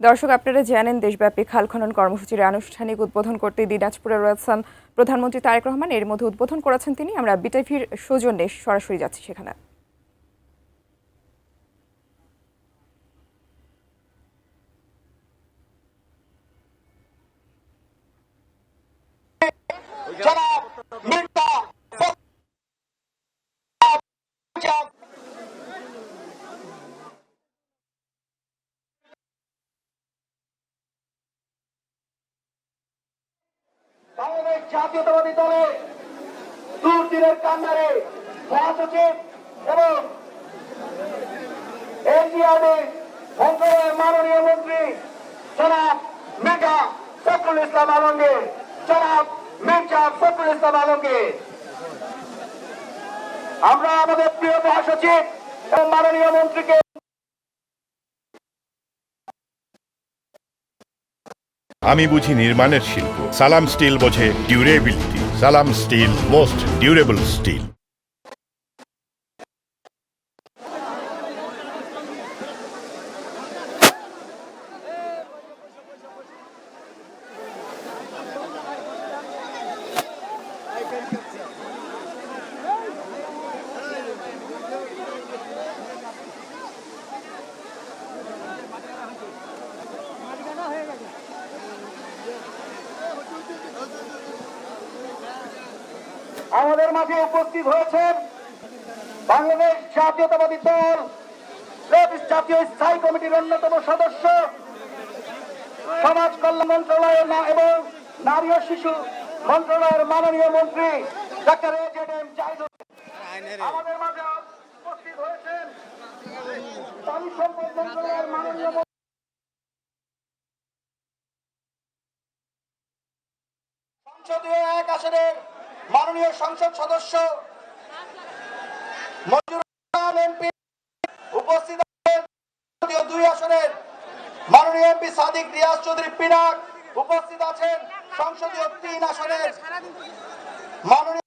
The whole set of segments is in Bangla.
দর্শক, আপনারা জানেন দেশব্যাপী খাল খনন কর্মসূচির আনুষ্ঠানিক উদ্বোধন করতে দিনাজপুরে রয়েছেন প্রধানমন্ত্রী তারেক রহমান। এর মধ্যে উদ্বোধন করেছেন তিনি। আমরা বিটিভির সৌজন্যে সরাসরি যাচ্ছি সেখানে। বাংলাদেশ জাতীয়তাবাদী দলের দুর্দিনের কান্নারে মহাসচিব এবং এনজিআরডি মন্ত্রণালয়ের মাননীয় মন্ত্রী জনাব মির্জা ফখরুল ইসলাম আলমগীর আমরা আমাদের প্রিয় মহাসচিব এবং মাননীয় মন্ত্রীকে আমি বুঝি নির্মাণের শিল্প, সালাম স্টিল বোঝে ডিউরেবিলিটি। সালাম স্টিল, মোস্ট ডিউরেবল স্টিল। আমাদের মাঝে উপস্থিত হয়েছেন বাংলাদেশ জাতীয়তাবাদী দল জাতীয় স্থায়ী কমিটির অন্যতম সদস্য, সমাজ কল্যাণ মন্ত্রণালয়ের এবং নারী ও শিশু মন্ত্রণালয়ের মাননীয় মন্ত্রী ডাক্তার এজেডএম জাহিদুল। আমাদের মাঝে উপস্থিত হয়েছেন পানি সম্পদ মন্ত্রণালয়ের মাননীয় সংসদীয় 1 আসনের মাননীয় সংসদ সদস্য মঞ্জুর এমপি, উপস্থিত আছেন 2 আসনের মাননীয় এমপি সাদিক রিয়াজ চৌধুরী পিনাক, উপস্থিত আছেন সংসদীয় 3 আসনের মাননীয়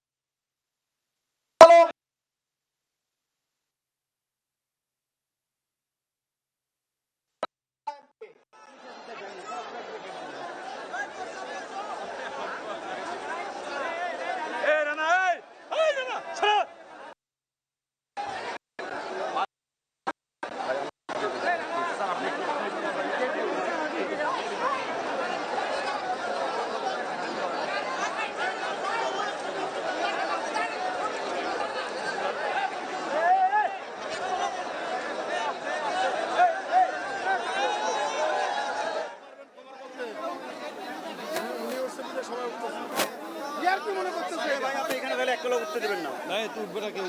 উঠতে দেবেন না। তুই উঠবে না, কেউ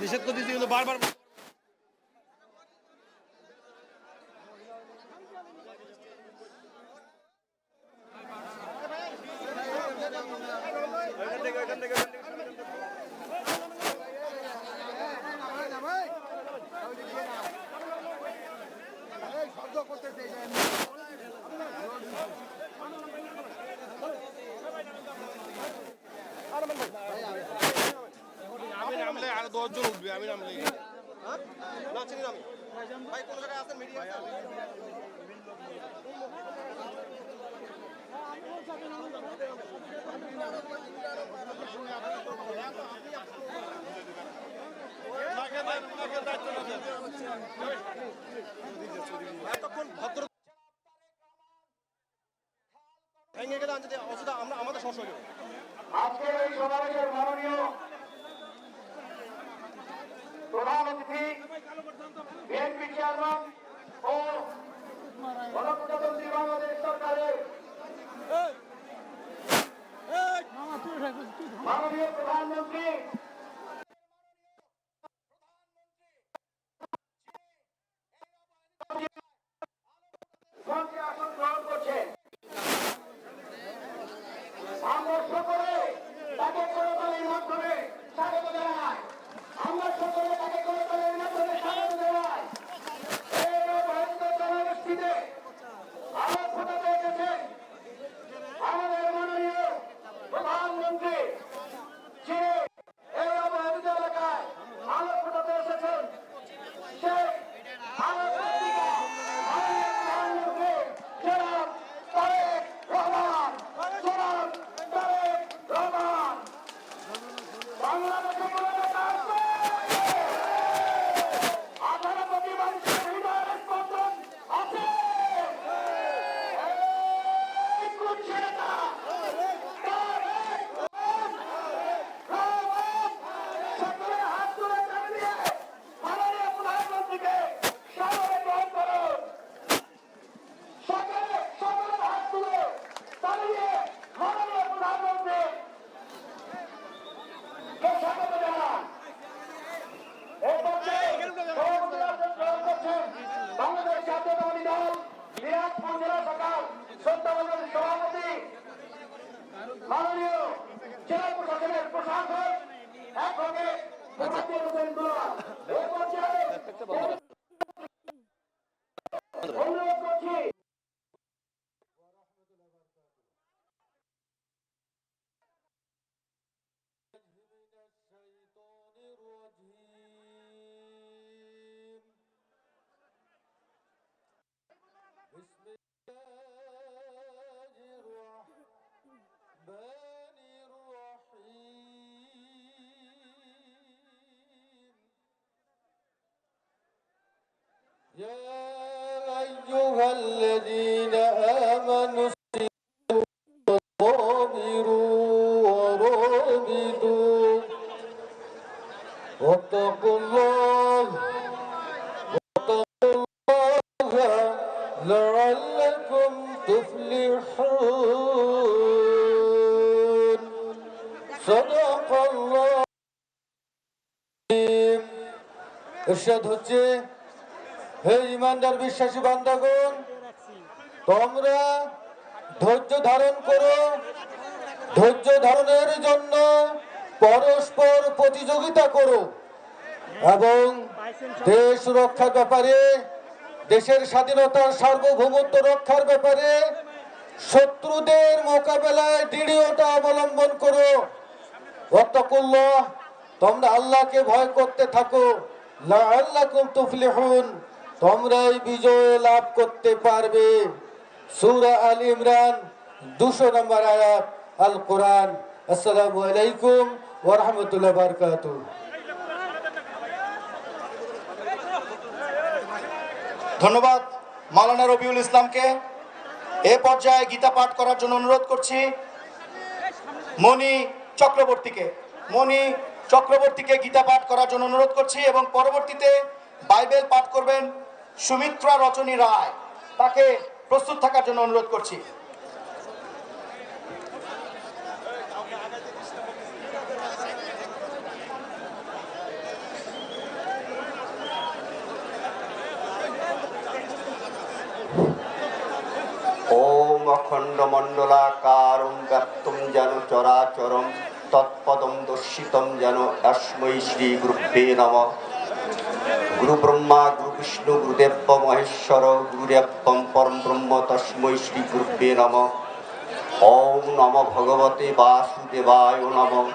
নিষেধ করে দিতে কিন্তু বারবার আর 10 জন উঠবে। আমি নামলে না চিনি আমি ভাই, কোন জায়গায় আছেন? মিডিয়া এতক্ষণ ভদ্র ভেঙে গেলে অসুবিধা, আমরা আমাদের সমস্যা হয়ে যাবে। আজকের এই সমাবেশের মাননীয় প্রধান অতিথি বিএনপি চেয়ারম্যান ও গণপ্রজাতন্ত্রী বাংলাদেশ সরকারের মাননীয় প্রধানমন্ত্রী মঞ্চে আসন গ্রহণ করছেন। আমরা সকলে তাকে করতালির মাধ্যমে স্বাগত জানাই। আমরা সকলে তাকে করতালির মাধ্যমে স্বাগত জানাই। এই অবহেলিত জনগোষ্ঠীতে আলো ফোটাতে এসেছেন আমাদের মাননীয় প্রধানমন্ত্রী, যিনি এই অবহেলিত এলাকায় আলো ফোটাতে এসেছেন। সেই আলো পত্রিকা মাননীয় প্রধানমন্ত্রী দিনাজপুর জেলা শাখার শ্রদ্ধাভাজন সভাপতি মাননীয় জেলা প্রশাসনের প্রশাসক অ্যাডভোকেট মোহাম্মদ হোসেন দুলাল এই পর্যায়ে অনুরোধ করছি يا أيها الذين آمنوا صابروا ورابطوا واتقوا الله لعلكم تفلحون صدق الله ইরশাদ হচ্ছে, হে ইমানদার বিশ্বাসী বান্দাগণ, তোমরা ধৈর্য ধারণ করো। ধৈর্য ধারণের জন্য পরস্পর প্রতিযোগিতা করো এবং দেশ রক্ষার ব্যাপারে, দেশের স্বাধীনতার সার্বভৌমত্ব রক্ষার ব্যাপারে শত্রুদের মোকাবেলায় দৃঢ়তা অবলম্বন করো। ওয়াত্তাকুল্লাহ, তোমরা আল্লাহকে ভয় করতে থাকো। লাআল্লাকুম তুফলিহুন, তোমরাই বিজয় লাভ করতে পারবে। সূরা আল ইমরান 200 নম্বর আয়াত, আল কোরআন। আসসালামু আলাইকুম ওয়া রাহমাতুল্লাহি ওয়া বারাকাতুহু। ধন্যবাদ মাওলানা রবিউল ইসলামকে। এ পর্যায়ে গীতা পাঠ করার জন্য অনুরোধ করছি মণি চক্রবর্তীকে গীতা পাঠ করার জন্য অনুরোধ করছি এবং পরবর্তীতে বাইবেল পাঠ করবেন সুমিত্রা রচনী রায়। তাকে প্রস্তুত থাকার জন্য অনুরোধ করছি। ওম অখণ্ড মণ্ডলাকারং ব্যাপ্তং যেন চরাচরম তৎপদম দর্শিতম যেন তস্मै শ্রী গুরুভ্যে নমঃ। গুরু ব্রহ্মা গুরু বিষ্ণু গুরুদেব মহেশ্বর গুরুরেব্বং পরম ব্রহ্ম তস্मै শ্রী গুরুভ্যে নমঃ। ওম নমো ভগবতে বাসুদেবায় নমঃ।